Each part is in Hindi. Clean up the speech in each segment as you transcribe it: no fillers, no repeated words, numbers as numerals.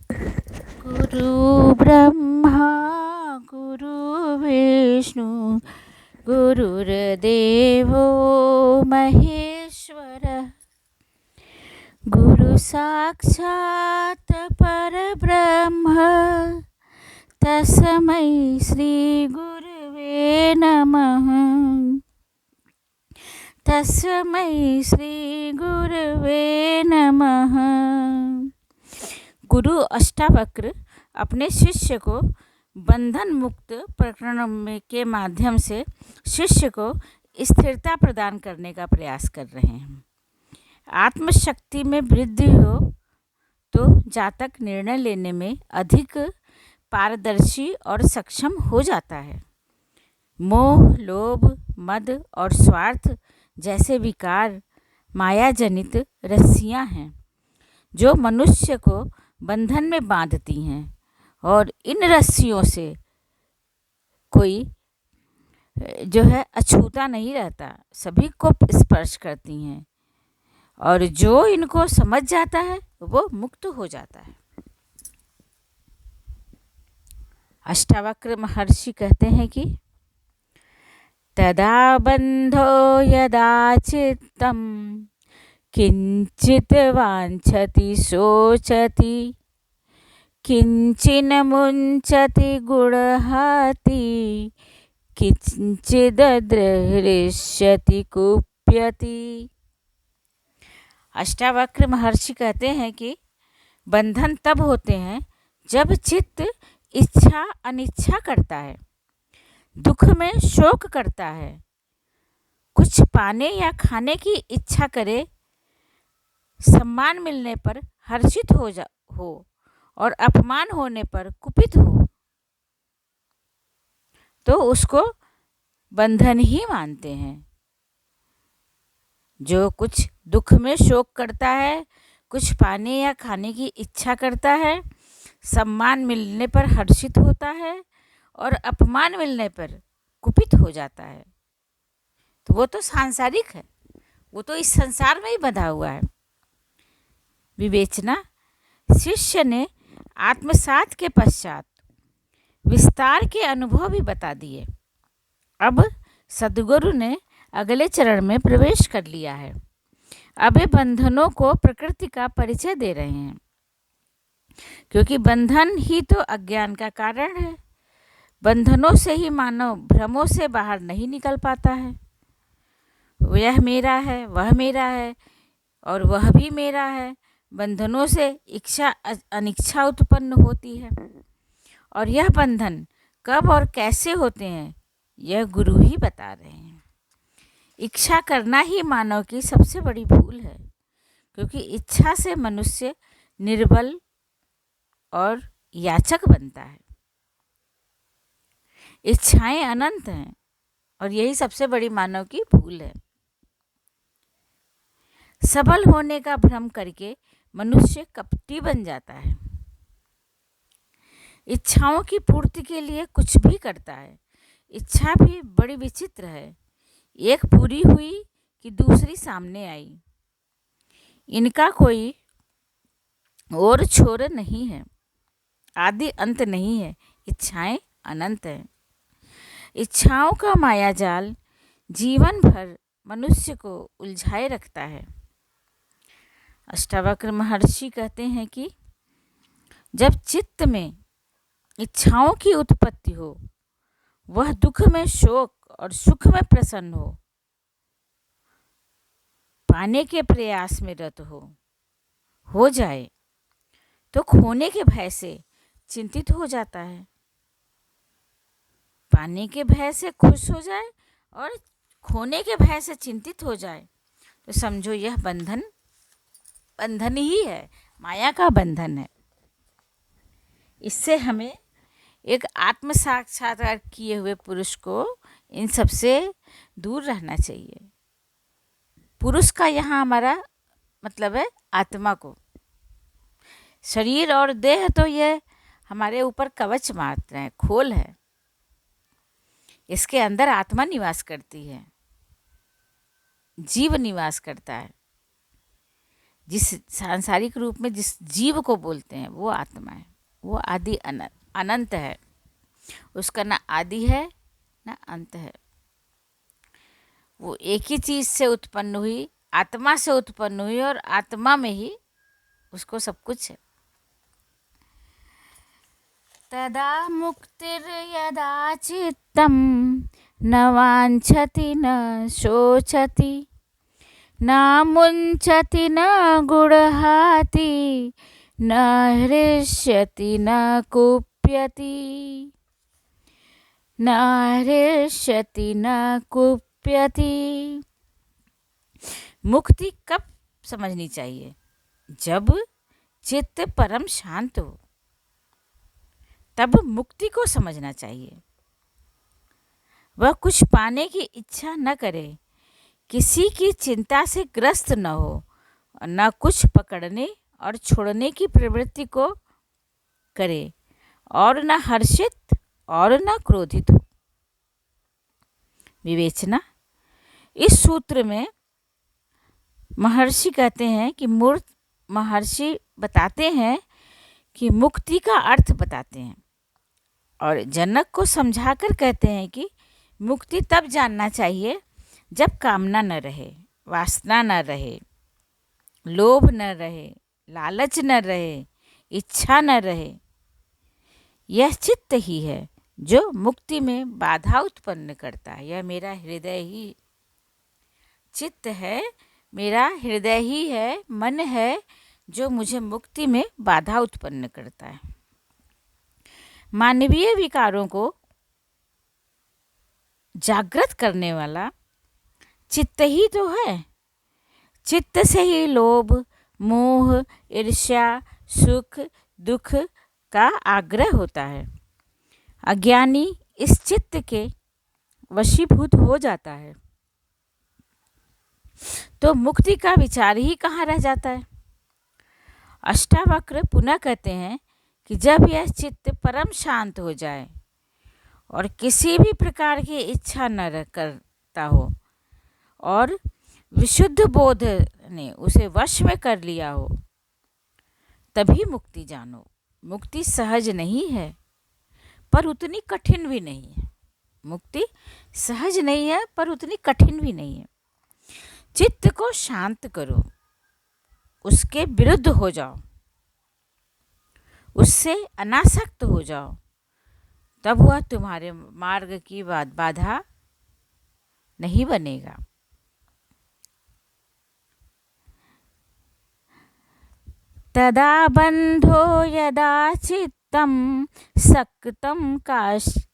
गुरु ब्रह्मा गुरु विष्णु गुरुर्देवो महेश्वरः गुरु साक्षात् परब्रह्म तस्मै श्री गुरुवे नमः। तस्मै श्री गुरुवे नमः। गुरु अष्टावक्र अपने शिष्य को बंधन मुक्त प्रकरण के माध्यम से शिष्य को स्थिरता प्रदान करने का प्रयास कर रहे हैं। आत्मशक्ति में वृद्धि हो तो जातक निर्णय लेने में अधिक पारदर्शी और सक्षम हो जाता है। मोह, लोभ, मद और स्वार्थ जैसे विकार माया जनित रस्सियां हैं जो मनुष्य को बंधन में बांधती हैं और इन रस्सियों से कोई जो है अछूता नहीं रहता, सभी को स्पर्श करती हैं और जो इनको समझ जाता है वो मुक्त हो जाता है। अष्टावक्र महर्षि कहते हैं कि तदा बंधो यदा चित्तम किंचित वांछति शोचति किंचिन मुंचति गुणहाति किंचिद दृश्यति कुप्यति। अष्टावक्र महर्षि कहते हैं कि बंधन तब होते हैं जब चित्त इच्छा अनिच्छा करता है, दुख में शोक करता है, कुछ पाने या खाने की इच्छा करे, सम्मान मिलने पर हर्षित हो और अपमान होने पर कुपित हो, तो उसको बंधन ही मानते हैं। जो कुछ दुख में शोक करता है, कुछ पाने या खाने की इच्छा करता है, सम्मान मिलने पर हर्षित होता है और अपमान मिलने पर कुपित हो जाता है, तो वो तो सांसारिक है, वो तो इस संसार में ही बंधा हुआ है। विवेचना। शिष्य ने आत्मसात के पश्चात विस्तार के अनुभव भी बता दिए। अब सद्गुरु ने अगले चरण में प्रवेश कर लिया है। अब ये बंधनों को प्रकृति का परिचय दे रहे हैं, क्योंकि बंधन ही तो अज्ञान का कारण है। बंधनों से ही मानव भ्रमों से बाहर नहीं निकल पाता है। यह मेरा है, वह मेरा है और वह भी मेरा है। बंधनों से इच्छा अनिच्छा उत्पन्न होती है और यह बंधन कब और कैसे होते हैं यह गुरु ही बता रहे हैं। इच्छा करना ही मानव की सबसे बड़ी भूल है, क्योंकि इच्छा से मनुष्य निर्बल और याचक बनता है। इच्छाएं अनंत हैं और यही सबसे बड़ी मानव की भूल है। सबल होने का भ्रम करके मनुष्य कपटी बन जाता है। इच्छाओं की पूर्ति के लिए कुछ भी करता है। इच्छा भी बड़ी विचित्र है, एक पूरी हुई कि दूसरी सामने आई। इनका कोई और छोर नहीं है, आदि अंत नहीं है। इच्छाएं अनंत हैं। इच्छाओं का मायाजाल जीवन भर मनुष्य को उलझाए रखता है। अष्टावक्र महर्षि कहते हैं कि जब चित्त में इच्छाओं की उत्पत्ति हो, वह दुख में शोक और सुख में प्रसन्न पाने के प्रयास में रत हो जाए, तो खोने के भय से चिंतित हो जाता है। पाने के भय से खुश हो जाए और खोने के भय से चिंतित हो जाए, तो समझो यह बंधन ही है, माया का बंधन है। इससे हमें एक आत्म साक्षात्कार किए हुए पुरुष को इन सबसे दूर रहना चाहिए। पुरुष का यहाँ हमारा मतलब है आत्मा को। शरीर और देह तो ये हमारे ऊपर कवच मात्र है, खोल है। इसके अंदर आत्मा निवास करती है, जीव निवास करता है। जिस सांसारिक रूप में जिस जीव को बोलते हैं वो आत्मा है। वो आदि अनंत है, उसका ना आदि है ना अंत है। वो एक ही चीज़ से उत्पन्न हुई, आत्मा से उत्पन्न हुई, और आत्मा में ही उसको सब कुछ है। तदा मुक्तिर्यदा चित्तं न वाञ्छति न शोचति न मुञ्चति न गुणहाति न हृष्यति न कुप्यति न हृष्यति न कुप्यति। मुक्ति कब समझनी चाहिए? जब चित्त परम शांत हो, तब मुक्ति को समझना चाहिए। वह कुछ पाने की इच्छा न करे, किसी की चिंता से ग्रस्त न हो, न कुछ पकड़ने और छोड़ने की प्रवृत्ति को करे, और न हर्षित और न क्रोधित हो। विवेचना। इस सूत्र में महर्षि कहते हैं कि महर्षि बताते हैं कि मुक्ति का अर्थ बताते हैं, और जनक को समझाकर कहते हैं कि मुक्ति तब जानना चाहिए जब कामना न रहे, वासना न रहे, लोभ न रहे, लालच न रहे, इच्छा न रहे। यह चित्त ही है जो मुक्ति में बाधा उत्पन्न करता है। यह मेरा हृदय ही चित्त है, मेरा हृदय ही है, मन है, जो मुझे मुक्ति में बाधा उत्पन्न करता है। मानवीय विकारों को जागृत करने वाला चित्त ही तो है। चित्त से ही लोभ, मोह, ईर्ष्या, सुख, दुख का आग्रह होता है। अज्ञानी इस चित्त के वशीभूत हो जाता है, तो मुक्ति का विचार ही कहाँ रह जाता है। अष्टावक्र पुनः कहते हैं कि जब यह चित्त परम शांत हो जाए और किसी भी प्रकार की इच्छा न करता हो, और विशुद्ध बोध ने उसे वश में कर लिया हो, तभी मुक्ति जानो। मुक्ति सहज नहीं है, पर उतनी कठिन भी नहीं है। मुक्ति सहज नहीं है, पर उतनी कठिन भी नहीं है। चित्त को शांत करो, उसके विरुद्ध हो जाओ, उससे अनासक्त हो जाओ, तब वह तुम्हारे मार्ग की बाधा नहीं बनेगा। तदा बंधो यदा चित्तं सक्तं काश्वपिदृष्टपु।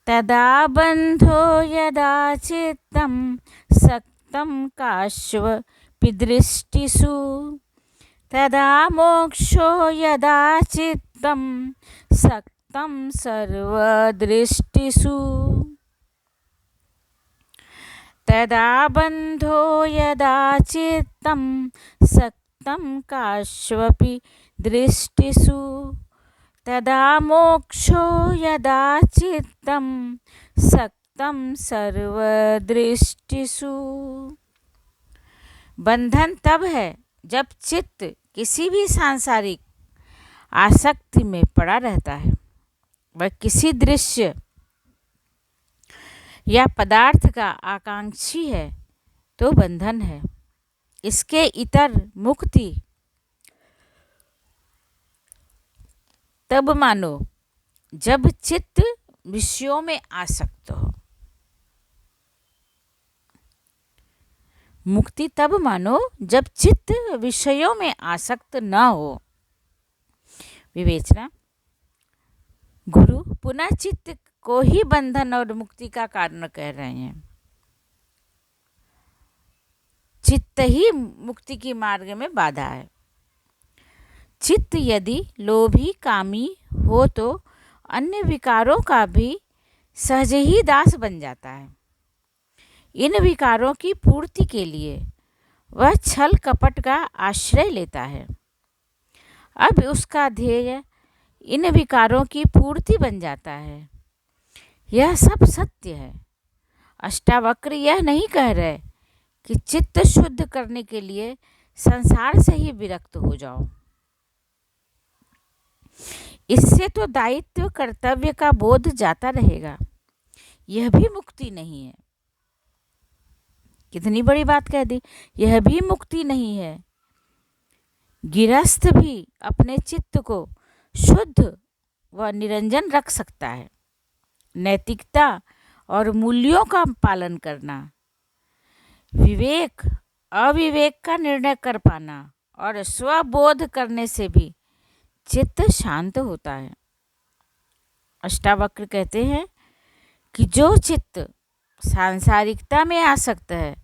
तदा बंधो यदा चित्तं सक्तं काश्वपिदृष्टिषु। तदा मोक्षो यदा चित्तं सक्तं सर्वदृष्टिषु। तदा बंधो यदा चित्तं सक्तं काश्वपि दृष्टिषु। तदा मोक्षो यदा चित्तं सक्तं सर्वदृष्टिषु। बंधन तब है जब चित्त किसी भी सांसारिक आसक्ति में पड़ा रहता है। वह किसी दृश्य या पदार्थ का आकांक्षी है तो बंधन है। इसके इतर मुक्ति तब मानो जब चित्त विषयों में आसक्त हो। मुक्ति तब मानो जब चित्त विषयों में आसक्त न हो। विवेचना। गुरु पुनः चित्त को ही बंधन और मुक्ति का कारण कह रहे हैं। चित्त ही मुक्ति की मार्ग में बाधा है। चित्त यदि लोभी कामी हो तो अन्य विकारों का भी सहज ही दास बन जाता है। इन विकारों की पूर्ति के लिए वह छल कपट का आश्रय लेता है। अब उसका ध्येय इन विकारों की पूर्ति बन जाता है। यह सब सत्य है। अष्टावक्र यह नहीं कह रहे कि चित्त शुद्ध करने के लिए संसार से ही विरक्त हो जाओ। इससे तो दायित्व कर्तव्य का बोध जाता रहेगा। यह भी मुक्ति नहीं है। कितनी बड़ी बात कह दी। यह भी मुक्ति नहीं है। गृहस्थ भी अपने चित्त को शुद्ध व निरंजन रख सकता है। नैतिकता और मूल्यों का पालन करना, विवेक अविवेक का निर्णय कर पाना और स्वबोध करने से भी चित्त शांत होता है। अष्टावक्र कहते हैं कि जो चित्त सांसारिकता में आसक्त है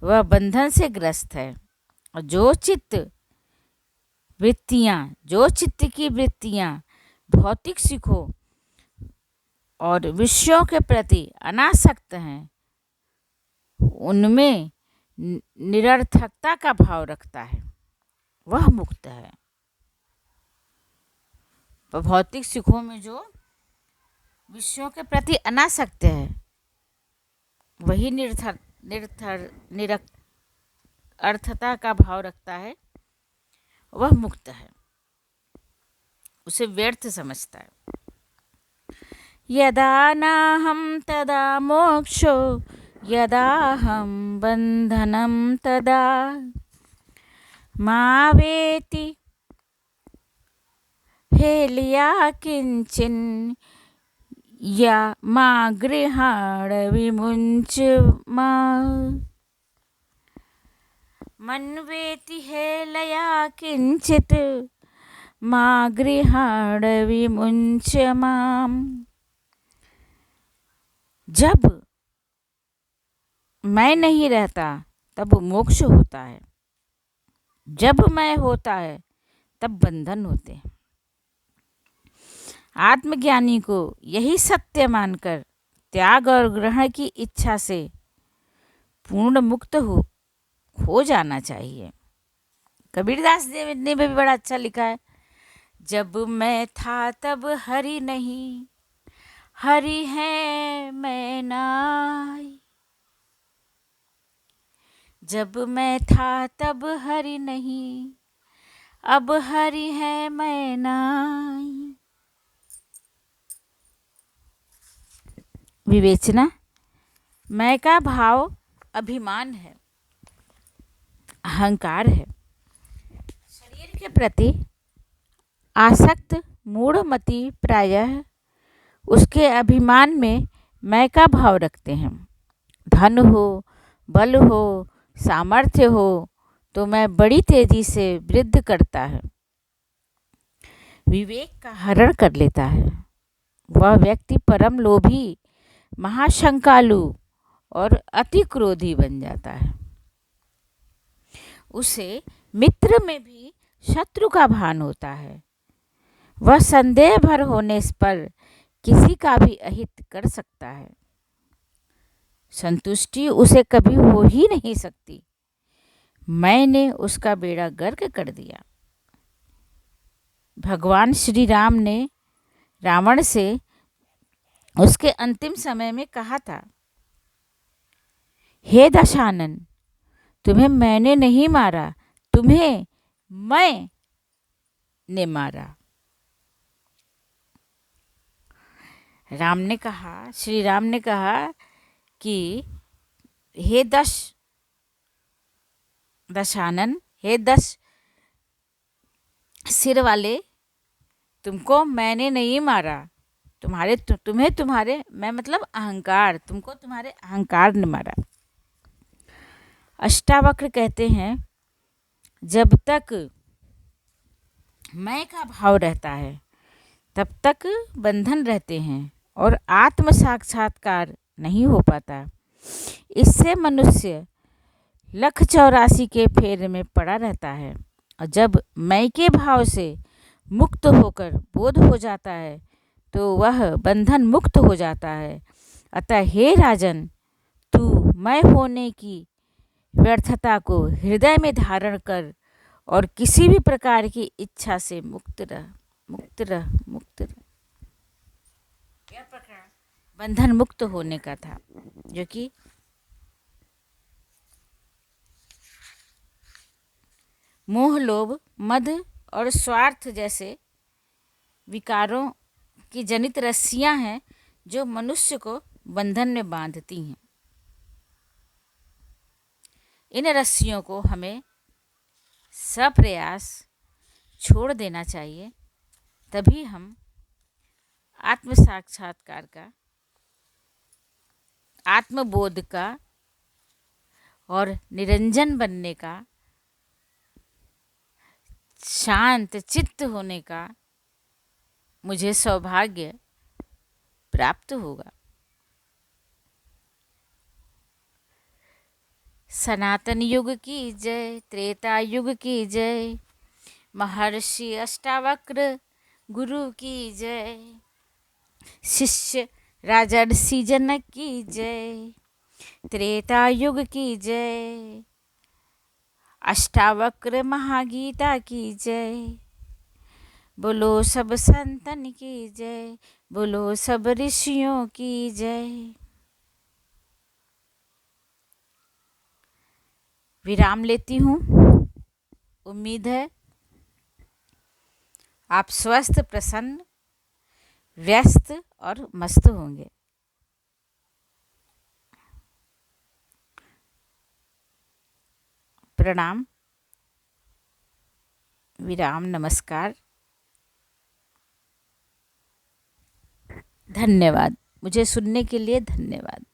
वह बंधन से ग्रस्त है, और जो चित्त की वृत्तियां भौतिक सुखों और विषयों के प्रति अनासक्त हैं, उनमें निरर्थकता का भाव रखता है, वह मुक्त है। तो भौतिक सुखों में जो विषयों के प्रति अनासक्त है वही निरर्थता का भाव रखता है, वह मुक्त है। उसे व्यर्थ समझता है। यदा नाहं तदा मोक्षो यदाहं बंधनं तदा मा वेति हेलिया किंचिन या मा गृहाण विमुंच मा मन्वेति हेलया किंचित मा गृहाण विमुंच माम। जब मैं नहीं रहता तब मोक्ष होता है, जब मैं होता है तब बंधन होते हैं। आत्मज्ञानी को यही सत्य मानकर त्याग और ग्रहण की इच्छा से पूर्ण मुक्त हो जाना चाहिए। कबीरदास देव ने भी बड़ा अच्छा लिखा है। जब मैं था तब हरि नहीं, हरि है मैं नाई। जब मैं था तब हरि नहीं, अब हरि है मैं नाई। विवेचना। मैं का भाव अभिमान है, अहंकार है। शरीर के प्रति आसक्त मूढ़मति प्रायः उसके अभिमान में मैं का भाव रखते हैं। धन हो, बल हो, सामर्थ्य हो तो मैं बड़ी तेजी से वृद्धि करता है, विवेक का हरण कर लेता है। वह व्यक्ति परम लोभी, महाशंकालु और अति क्रोधी बन जाता है। उसे मित्र में भी शत्रु का भान होता है। वह संदेह भर होने पर किसी का भी अहित कर सकता है। संतुष्टि उसे कभी हो ही नहीं सकती। मैंने उसका बेड़ा गर्क कर दिया। भगवान श्री राम ने रावण से उसके अंतिम समय में कहा था, हे दशानन, तुम्हें मैंने नहीं मारा, तुम्हें मैं ने मारा। श्री राम ने कहा कि हे दशानन, हे 10 सिर वाले, तुमको मैंने नहीं मारा, मैं मतलब अहंकार, तुमको तुम्हारे अहंकार ने मारा। अष्टावक्र कहते हैं जब तक मैं का भाव रहता है तब तक बंधन रहते हैं और आत्म साक्षात्कार नहीं हो पाता। इससे मनुष्य 184 के फेर में पड़ा रहता है, और जब मैं के भाव से मुक्त होकर बोध हो जाता है तो वह बंधन मुक्त हो जाता है। अतः हे राजन, तू मैं होने की व्यर्थता को हृदय में धारण कर और किसी भी प्रकार की इच्छा से मुक्त रह। यह प्रकरण बंधन मुक्त होने का था, जो कि मोह, लोभ, मद और स्वार्थ जैसे विकारों की जनित रस्सियां हैं जो मनुष्य को बंधन में बांधती हैं। इन रस्सियों को हमें सप्रयास छोड़ देना चाहिए, तभी हम आत्म साक्षात्कार का, आत्मबोध का और निरंजन बनने का, शांत चित्त होने का मुझे सौभाग्य प्राप्त होगा। सनातन युग की जय, त्रेता युग की जय, महर्षि अष्टावक्र गुरु की जय, शिष्य राजर्षि जनक की जय, त्रेता युग की जय, अष्टावक्र महागीता की जय, बोलो सब संतन की जय, बोलो सब ऋषियों की जय। विराम लेती हूँ। उम्मीद है आप स्वस्थ, प्रसन्न, व्यस्त और मस्त होंगे। प्रणाम, विराम, नमस्कार, धन्यवाद। मुझे सुनने के लिए धन्यवाद।